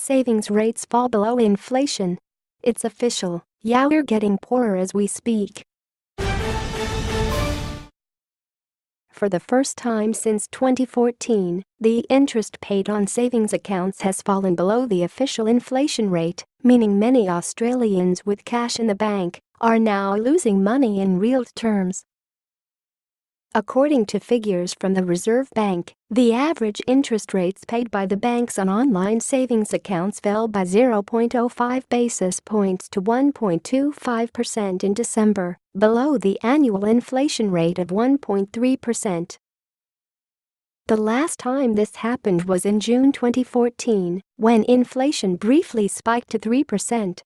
savings rates fall below inflation. It's official, we're getting poorer as we speak. For the first time since 2014, the interest paid on savings accounts has fallen below the official inflation rate, meaning many Australians with cash in the bank are now losing money in real terms. According to figures from the Reserve Bank, the average interest rates paid by the banks on online savings accounts fell by 0.05 basis points to 1.25% in December, below the annual inflation rate of 1.3%. The last time this happened was in June 2014, when inflation briefly spiked to 3%.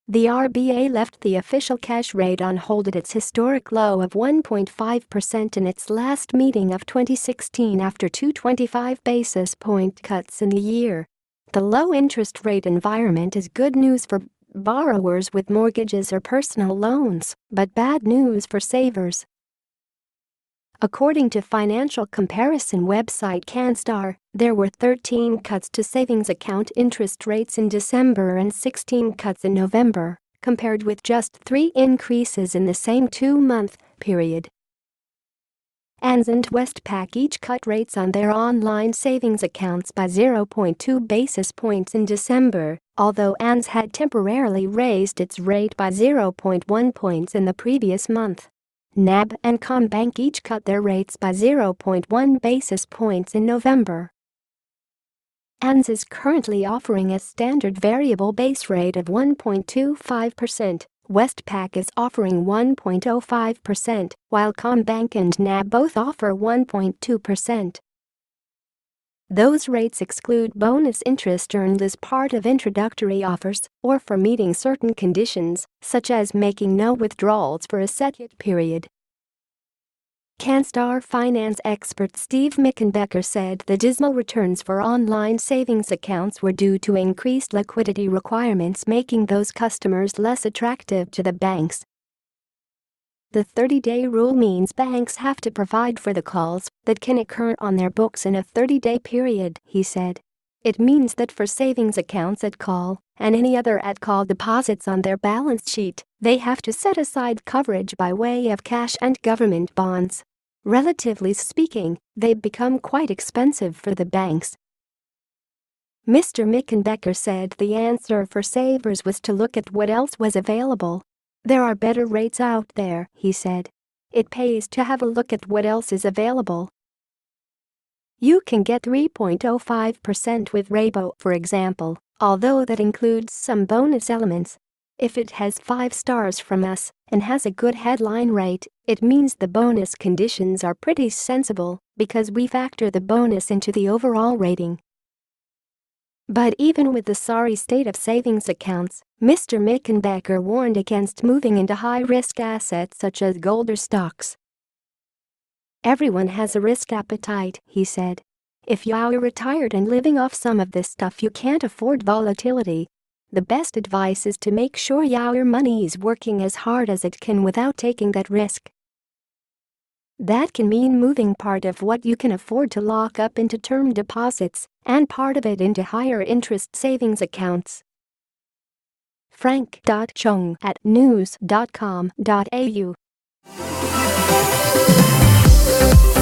The RBA left the official cash rate on hold at its historic low of 1.5% in its last meeting of 2016 after two 25 basis point cuts in the year. The low interest rate environment is good news for borrowers with mortgages or personal loans, but bad news for savers. According to financial comparison website Canstar, there were 13 cuts to savings account interest rates in December and 16 cuts in November, compared with just 3 increases in the same 2-month period. ANZ and Westpac each cut rates on their online savings accounts by 0.2 basis points in December, although ANZ had temporarily raised its rate by 0.1 points in the previous month. NAB and CommBank each cut their rates by 0.1 basis points in November. ANZ is currently offering a standard variable base rate of 1.25%. Westpac is offering 1.05%, while CommBank and NAB both offer 1.2%. Those rates exclude bonus interest earned as part of introductory offers or for meeting certain conditions, such as making no withdrawals for a set period. Canstar finance expert Steve Mickenbecker said the dismal returns for online savings accounts were due to increased liquidity requirements, making those customers less attractive to the banks. The 30-day rule means banks have to provide for the calls that can occur on their books in a 30-day period, he said. It means that for savings accounts at call and any other at-call deposits on their balance sheet, they have to set aside coverage by way of cash and government bonds. Relatively speaking, they've become quite expensive for the banks. Mr. Mickenbecker said the answer for savers was to look at what else was available. There are better rates out there, he said. It pays to have a look at what else is available. You can get 3.05% with Rabo, for example, although that includes some bonus elements. If it has 5 stars from us and has a good headline rate, it means the bonus conditions are pretty sensible because we factor the bonus into the overall rating. But even with the sorry state of savings accounts, Mr. Mickenbecker warned against moving into high-risk assets such as gold or stocks. Everyone has a risk appetite, he said. If you're retired and living off some of this stuff, you can't afford volatility. The best advice is to make sure your money is working as hard as it can without taking that risk. That can mean moving part of what you can afford to lock up into term deposits and part of it into higher interest savings accounts. frank.chung@news.com.au